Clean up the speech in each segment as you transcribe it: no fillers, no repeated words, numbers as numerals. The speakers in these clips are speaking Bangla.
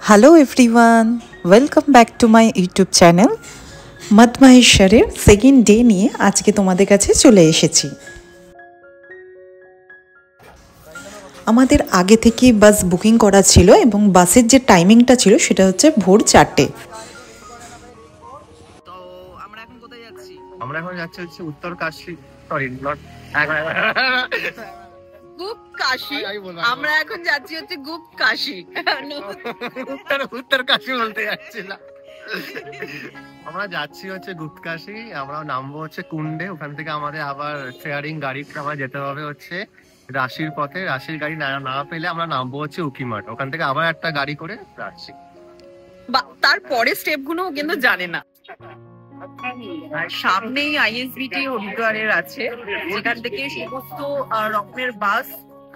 Hello everyone, welcome back to my YouTube channel. মদমাহেশ্বরের সেকেন্ড ডে নিয়ে আজকে তোমাদের কাছে চলে এসেছি। আমাদের আগে থেকে বাস বুকিং করা ছিল এবং বাসের যে টাইমিংটা ছিল সেটা হচ্ছে ভোর 4টে। তো আমরা এখন কোথায় যাচ্ছি? আমরা এখন যাচ্ছি হচ্ছে উত্তর কাশী, সরি নট গুপ্ত কাশী। আমরা এখন যাচ্ছি হচ্ছে গুপ্ত কাশী, উত্তর কাশী বলতে যাচ্ছি না। আমরা যাচ্ছি হচ্ছে গুপ্ত কাশী। আমরা নামবো হচ্ছে কুন্ডে, ওখান থেকে আমাদের আবার শেয়ারিং গাড়ি আমরা যেতে হবে হচ্ছে রাশির পথে। রাশির গাড়ি না পেলে আমরা নামবো হচ্ছে উকিমাঠ, ওখান থেকে আবার একটা গাড়ি করে রাশি। তারপরে স্টেপ গুলো কিন্তু জানে না। সামনেই আইএসবিটি হরিদ্বারের আছে, যেখান থেকে সমস্ত রকমের বাস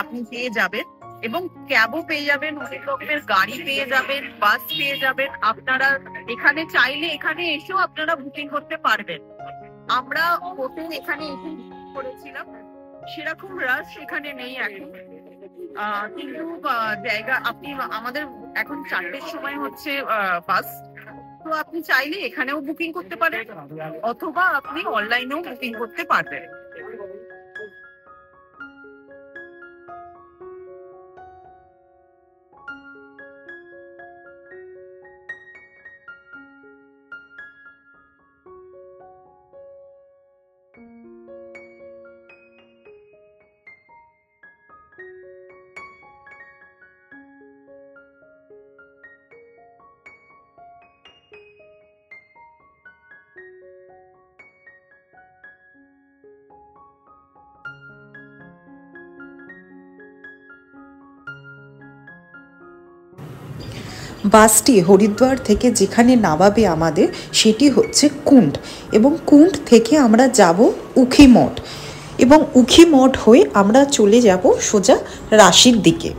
আপনি পেয়ে যাবেন এবং ক্যাবও পেয়ে যাবেন, অনেক রকমের গাড়ি পেয়ে যাবেন, বাস পেয়ে যাবেন। আপনারা এখানে চাইলে এখানে এসেও আপনারা বুকিং করতে পারবেন। আমরা হোটেল এখানে এসে করেছিলাম, সেরকম রাশ এখানে নেই এখন, কিন্তু জায়গা আপনি আমাদের এখন 4টের সময় হচ্ছে বাস, তো আপনি চাইলে এখানেও বুকিং করতে পারেন অথবা আপনি অনলাইনেও বুকিং করতে পারবেন। বাসটি হরিদ্বার থেকে যেখানে নামাবে আমাদের সেটি হচ্ছে কুন্ড, এবং কুন্ড থেকে আমরা যাব উখিমঠ, এবং উখিমঠ হয়ে আমরা চলে যাব সোজা রাশির দিকে।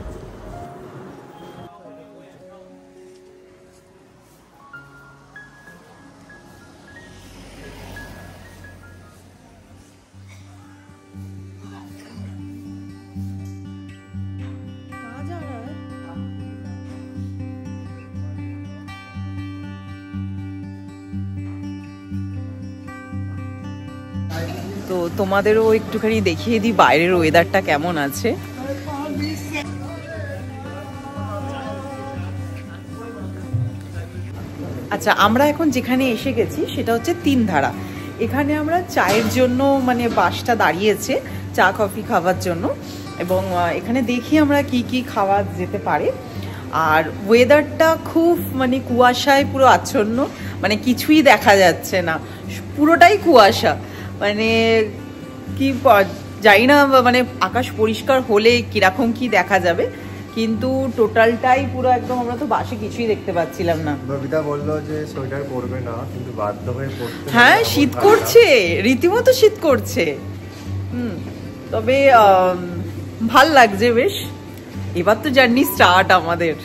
তো তোমাদেরও একটুখানি দেখিয়ে দিই বাইরের ওয়েদারটা কেমন আছে। আচ্ছা, আমরা এখন যেখানে এসে গেছি সেটা হচ্ছে তিনধারা। এখানে আমরা চায়ের জন্য মানে বাসটা দাঁড়িয়েছে চা কফি খাওয়ার জন্য, এবং এখানে দেখি আমরা কি কি খাওয়া যেতে পারে। আর ওয়েদারটা খুব মানে কুয়াশায় পুরো আচ্ছন্ন, মানে কিছুই দেখা যাচ্ছে না, পুরোটাই কুয়াশা। মানে কি জানি না, মানে আকাশ পরিষ্কার হলে কিরকম কি দেখা যাবে, কিন্তু টোটালটাই পুরো একদম, আমরা তো বাসে কিছুই দেখতে পাচ্ছিলাম না। ববিতা বললো যে সোয়েটার পরবে না, কিন্তু বাধ্য হয়ে পরতে। হ্যাঁ, শীত করছে, রীতিমতো শীত করছে। তবে ভাল লাগছে বেশ। এবার তো জার্নি স্টার্ট আমাদের।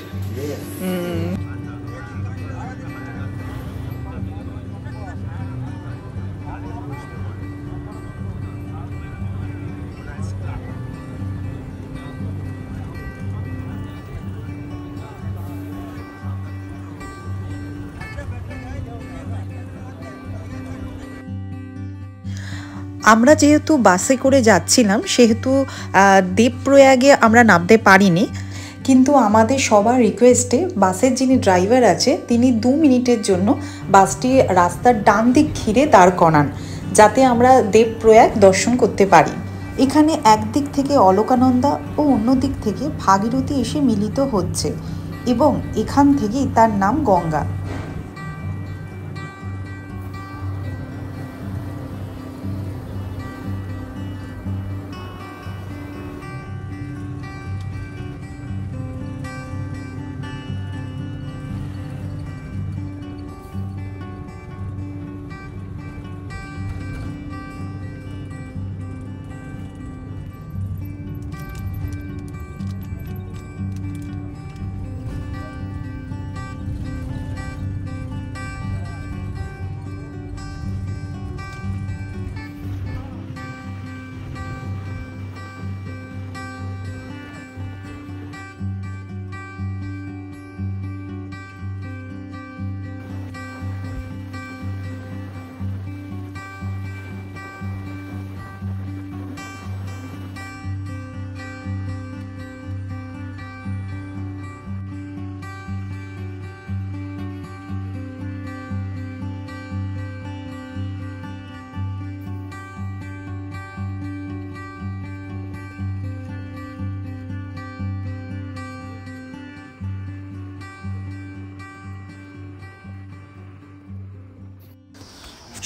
আমরা যেহেতু বাসে করে যাচ্ছিলাম সেহেতু দেবপ্রয়াগে আমরা নামতে পারিনি, কিন্তু আমাদের সবার রিকোয়েস্টে বাসের যিনি ড্রাইভার আছে তিনি 2 মিনিটের জন্য বাসটি রাস্তার ডান দিক ঘিরে দাঁড় করান, যাতে আমরা দেবপ্রয়াগ দর্শন করতে পারি। এখানে একদিক থেকে অলকানন্দা ও অন্য দিক থেকে ভাগীরথী এসে মিলিত হচ্ছে, এবং এখান থেকেই তার নাম গঙ্গা।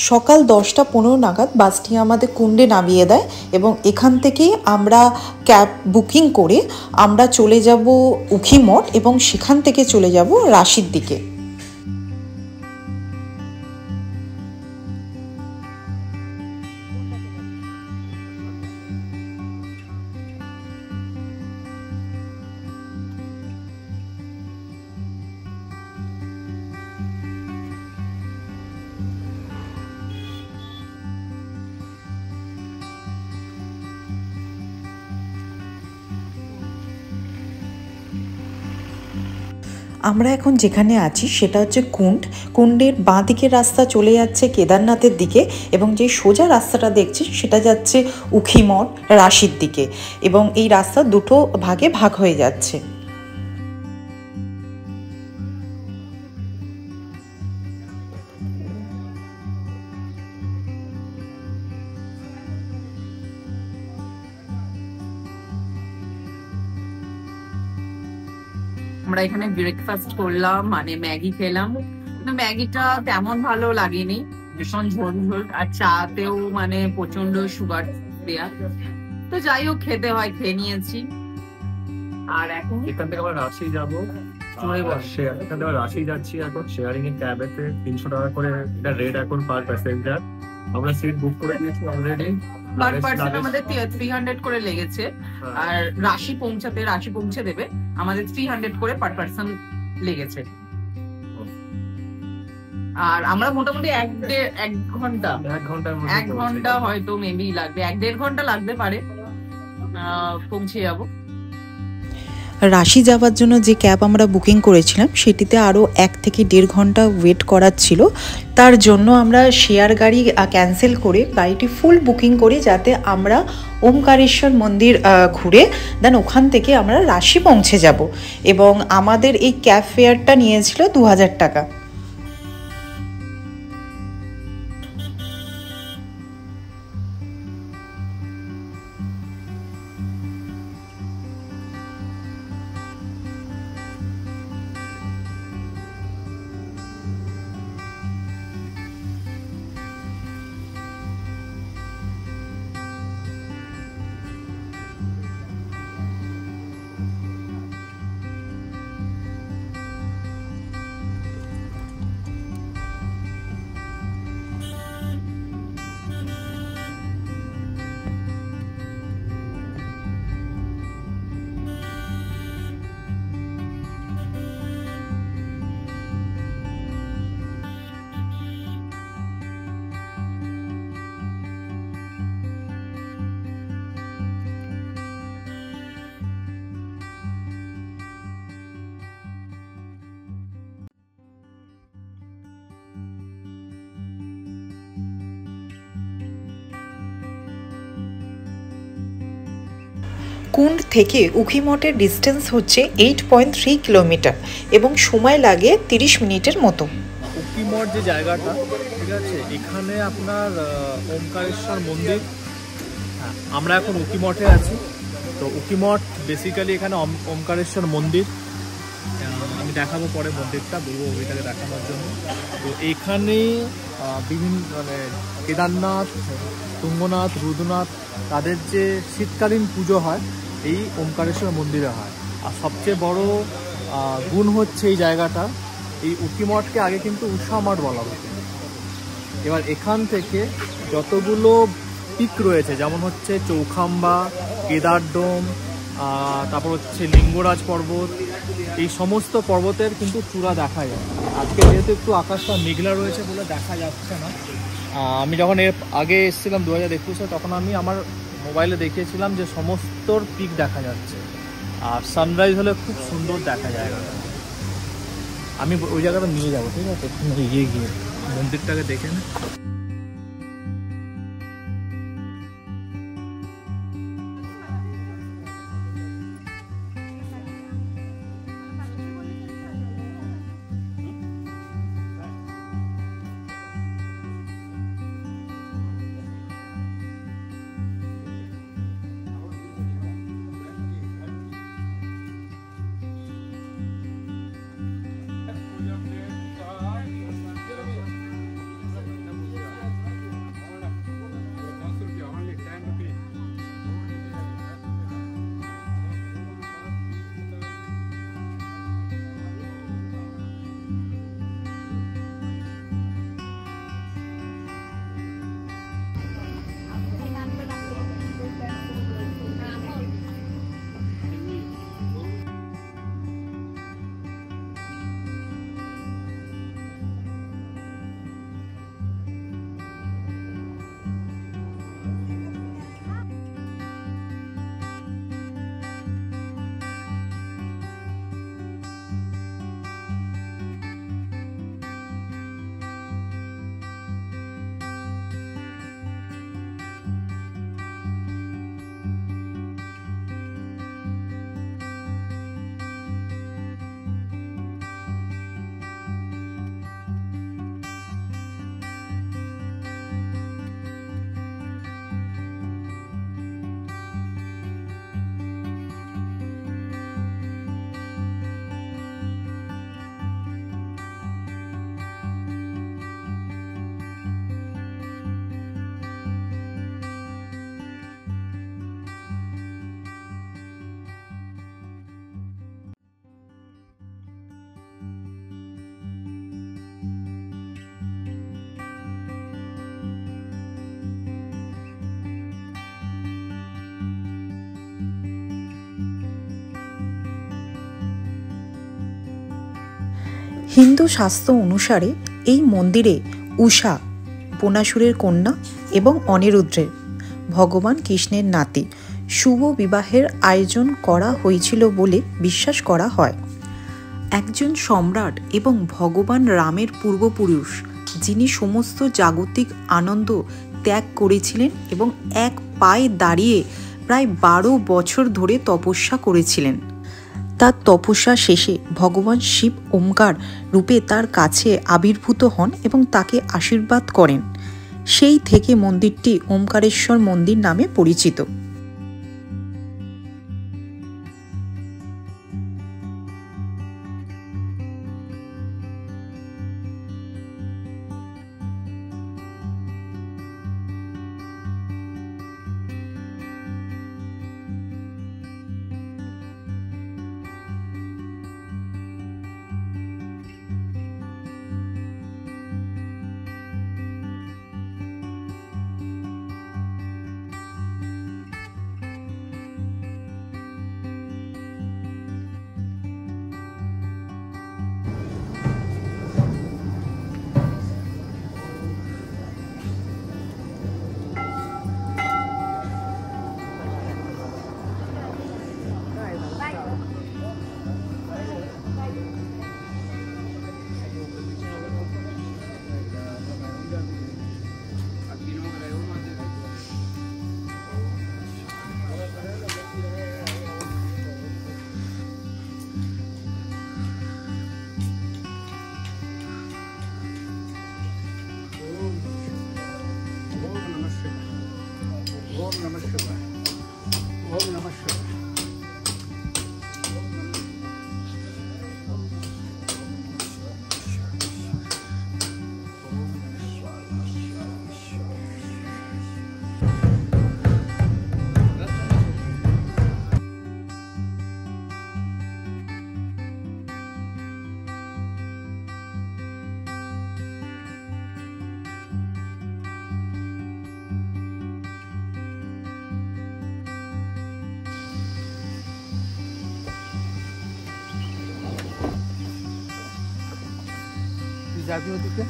সকাল 10টা 15 নাগাদ বাসটি আমাদের কুণ্ডে নামিয়ে দেয় এবং এখান থেকে আমরা ক্যাব বুকিং করে আমরা চলে যাব উখিমঠ এবং সেখান থেকে চলে যাব রাশির দিকে। আমরা এখন যেখানে আছি সেটা হচ্ছে কুণ্ডের বাঁ দিকের রাস্তা চলে যাচ্ছে কেদারনাথের দিকে এবং যে সোজা রাস্তাটা দেখছি সেটা যাচ্ছে উখিমঠ রাশির দিকে এবং এই রাস্তা দুটো ভাগে ভাগ হয়ে যাচ্ছে। আমরা এখানে ব্রেকফাস্ট করলাম, মানে ম্যাগি খেলাম, কিন্তু ম্যাগিটা তেমন ভালো লাগেনি, ভীষণ ঝোল ঝোল, আর চাতেও মানে প্রচন্ড সুগার দেয়া। তো যাই হোক খেতে হয়, খেয়ে নিয়েছি। আর এখন এখান থেকে আমরা রাশি যাবো, এখান থেকে রাশি যাচ্ছি এখন শেয়ারিং এর ক্যাবেতে 300 টাকা করে এটা রেট এখন পার প্যাসেঞ্জার। আমরা সিট বুক করে দিয়েছি অলরেডি। পার পারসন আমাদের 300 করে লেগেছে, আর রাশি পৌঁছে দেবে আমাদের 300 করে পার পারসন লেগেছে। আর আমরা মোটামুটি এক ঘন্টা হয়তো মেবি লাগবে, 1-1.5 ঘন্টা লাগতে পারে পৌঁছে যাবো। রাশি যাওয়ার জন্য যে ক্যাব আমরা বুকিং করেছিলাম সেটিতে আরও 1 থেকে 1.5 ঘন্টা ওয়েট করার ছিল, তার জন্য আমরা শেয়ার গাড়ি ক্যান্সেল করে গাড়িটি ফুল বুকিং করি যাতে আমরা ওমকারেশ্বর মন্দির ঘুরে দেন ওখান থেকে আমরা রাশি পৌঁছে যাব এবং আমাদের এই ক্যাব ফেয়ারটা নিয়েছিল 2000 টাকা। কুন্ড থেকে উখিমঠের ডিস্টেন্স হচ্ছে 8.3 কিলোমিটার এবং সময় লাগে 30 মিনিটের মতো। উখিমঠ যে জায়গাটা, ঠিক আছে, এখানে আপনার ওমকারেশ্বর মন্দির। হ্যাঁ, আমরা এখন উখিমঠে আছি। তো উখিমঠ বেসিক্যালি এখানে ওমকারেশ্বর মন্দির, আমি দেখাবো পরে মন্দিরটা, বলবো ওইটাকে দেখানোর জন্য। তো এইখানে বিভিন্ন মানে কেদারনাথ, তুঙ্গনাথ, রুদ্রনাথ তাদের যে শীতকালীন পুজো হয় এই ওমকারেশ্বর মন্দিরে হয়। আর সবচেয়ে বড় গুণ হচ্ছে এই জায়গাটা, এই উখিমঠকে আগে কিন্তু উষা মঠ বলা হতো। এবার এখান থেকে যতগুলো পিক রয়েছে, যেমন হচ্ছে চৌখাম্বা, কেদারডোম, তারপর হচ্ছে লিঙ্গরাজ পর্বত, এই সমস্ত পর্বতের কিন্তু চূড়া দেখা যায়। আজকে যেহেতু একটু আকাশটা মেঘলা রয়েছে বলে দেখা যাচ্ছে না। আমি যখন এর আগে এসেছিলাম 2021-এ, তখন আমি আমার মোবাইলে দেখিয়েছিলাম যে সমস্ত পিক দেখা যাচ্ছে, আর সানরাইজ হলে খুব সুন্দর দেখা যায়। আমি ওই জায়গাটা নিয়ে যাবো, ঠিক আছে, গিয়ে মন্দিরটাকে দেখে না। হিন্দু শাস্ত্র অনুসারে এই মন্দিরে উষা, বনাসুরের কন্যা এবং অনিরুদ্ধের, ভগবান কৃষ্ণের নাতি, শুভ বিবাহের আয়োজন করা হয়েছিল বলে বিশ্বাস করা হয়। একজন সম্রাট এবং ভগবান রামের পূর্বপুরুষ, যিনি সমস্ত জাগতিক আনন্দ ত্যাগ করেছিলেন এবং এক পায়ে দাঁড়িয়ে প্রায় 12 বছর ধরে তপস্যা করেছিলেন। তার তপস্যা শেষে ভগবান শিব ওমকার রূপে তার কাছে আবির্ভূত হন এবং তাকে আশীর্বাদ করেন। সেই থেকে মন্দিরটি ওমকারেশ্বর মন্দির নামে পরিচিত। যাবি ওদিকে।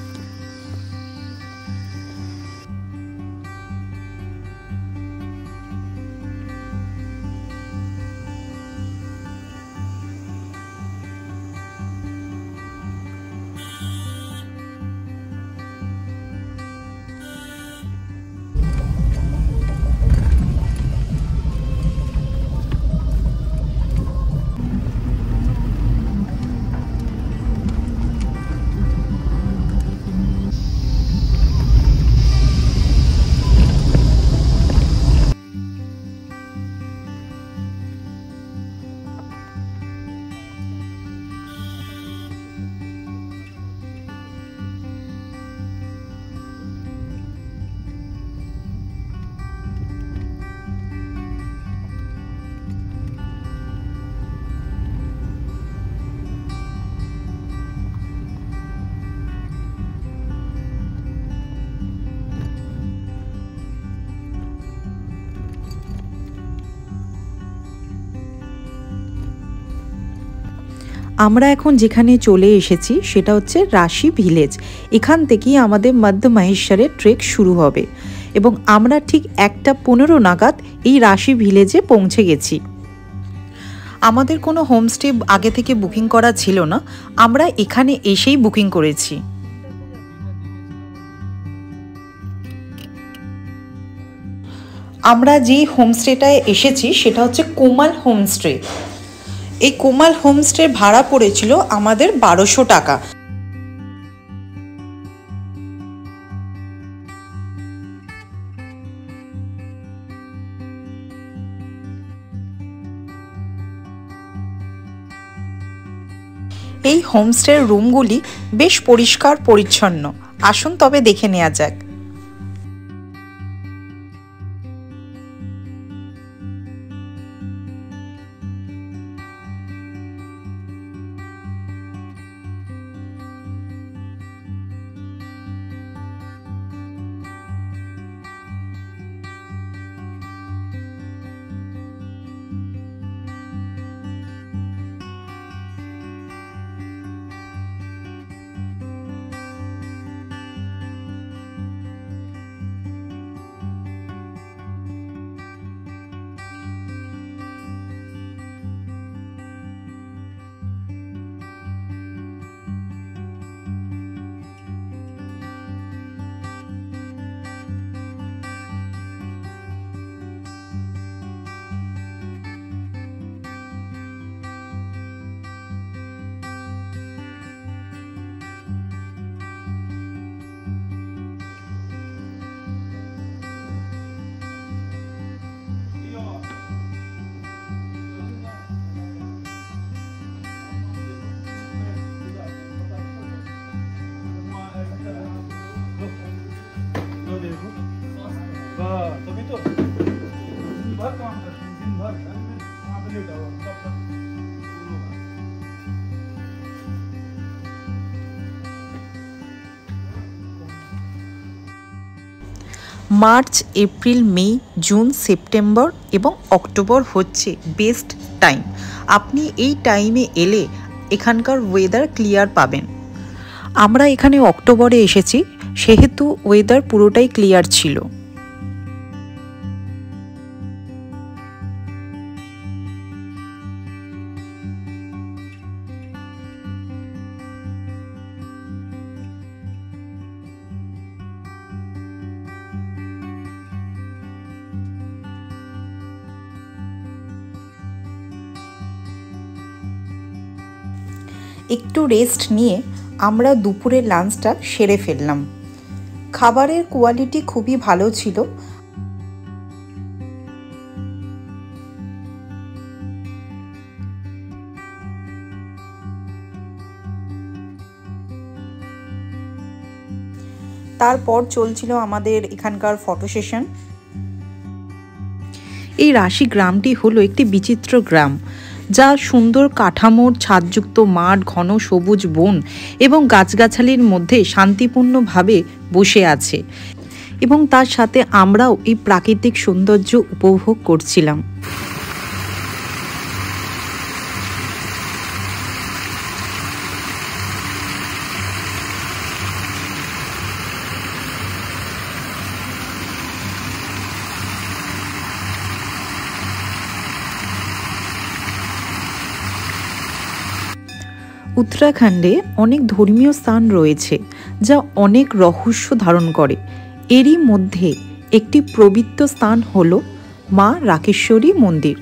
আমরা এখন যেখানে চলে এসেছি সেটা হচ্ছে রাশি ভিলেজ। এখান থেকেই আমাদের মধ্য মাহেশ্বরের ট্রেক শুরু হবে এবং আমরা ঠিক 1:15 নাগাদ এই রাশি ভিলেজে পৌঁছে গেছি। আমাদের কোনো হোমস্টে আগে থেকে বুকিং করা ছিল না, আমরা এখানে এসেই বুকিং করেছি। আমরা যেই হোমস্টেটায় এসেছি সেটা হচ্ছে কোমাল হোমস্টে। এই কোমাল হোমস্টের ভাড়া পড়েছিল আমাদের 1200 টাকা। এই হোমস্টের রুমগুলি বেশ পরিষ্কার পরিচ্ছন্ন। আসুন তবে দেখে নেওয়া যাক। মার্চ, এপ্রিল, মে, জুন, সেপ্টেম্বর এবং অক্টোবর হচ্ছে বেস্ট টাইম। আপনি এই টাইমে এলে এখানকার ওয়েদার ক্লিয়ার পাবেন। আমরা এখানে অক্টোবরে এসেছি, সেহেতু ওয়েদার পুরোটাই ক্লিয়ার ছিল। একটু রেস্ট নিয়ে আমরা দুপুরের লাঞ্চটা সেরে ফেললাম। খাবারের কোয়ালিটি খুবই ভালো ছিল। তারপর চলছিল আমাদের এখানকার ফটো সেশন। এই রাশি গ্রামটি হলো একটি বিচিত্র গ্রাম, যা সুন্দর কাঠামোর, ছাদযুক্ত মাঠ, ঘন সবুজ বন এবং গাছগাছালির মধ্যে শান্তিপূর্ণভাবে বসে আছে, এবং তার সাথে আমরাও এই প্রাকৃতিক সৌন্দর্য উপভোগ করছিলাম। উত্তরাখণ্ডে অনেক ধর্মীয় স্থান রয়েছে যা অনেক রহস্য ধারণ করে। এরই মধ্যে একটি পবিত্র স্থান হল মা রাকেশ্বরী মন্দির।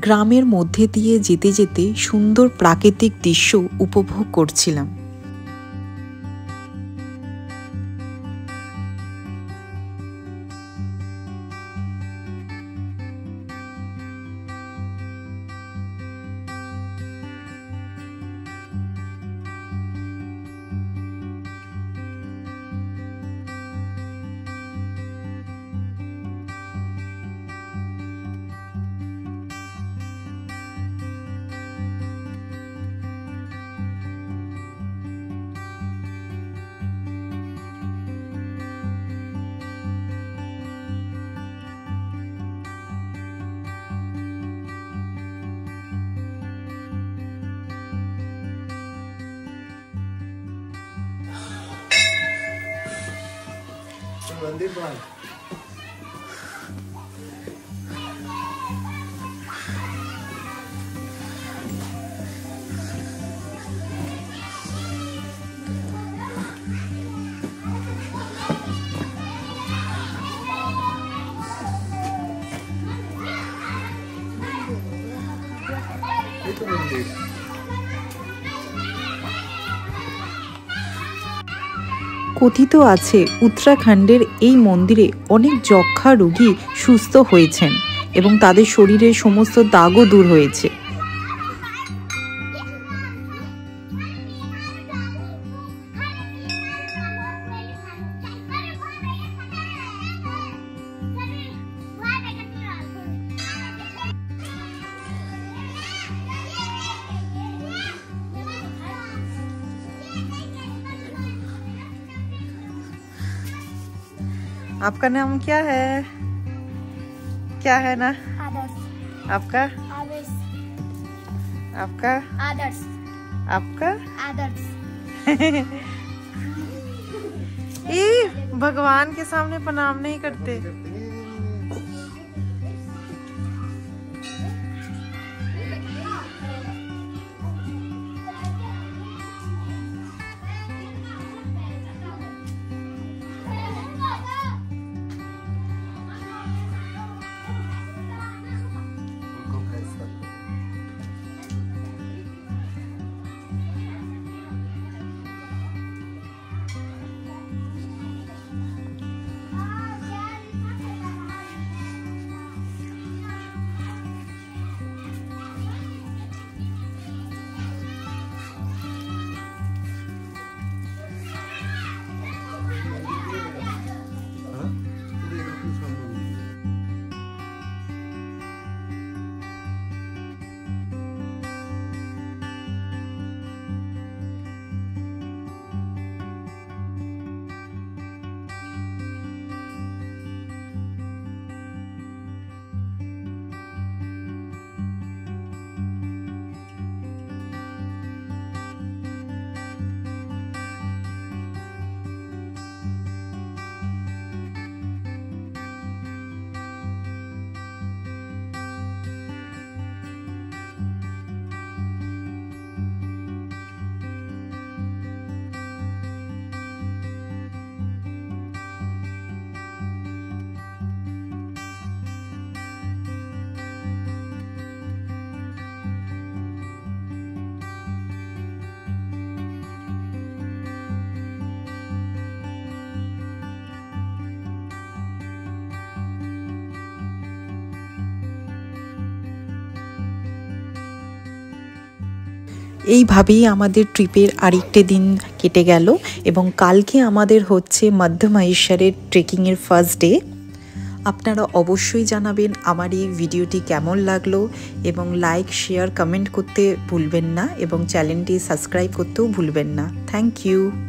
গ্রামের মধ্যে দিয়ে যেতে যেতে সুন্দর প্রাকৃতিক দৃশ্য উপভোগ করছিলাম। কথিত আছে উত্তরাখণ্ডের এই মন্দিরে অনেক যক্ষা রোগী সুস্থ হয়েছেন এবং তাদের শরীরের সমস্ত দাগও দূর হয়েছে। आपका नाम क्या है? क्या है ना? आदर्श। आपका? आदर्श। आपका? आदर्श। आपका? आदर्श। ये भगवान के सामने प्रणाम नहीं करते। এইভাবেই আমাদের ট্রিপের আরেকটা দিন কেটে গেল এবং কালকে আমাদের হচ্ছে মধ্য মহেশ্বরের ট্রেকিংয়ের ফার্স্ট ডে। আপনারা অবশ্যই জানাবেন আমার এই ভিডিওটি কেমন লাগলো এবং লাইক শেয়ার কমেন্ট করতে ভুলবেন না এবং চ্যানেলটি সাবস্ক্রাইব করতেও ভুলবেন না। Thank you.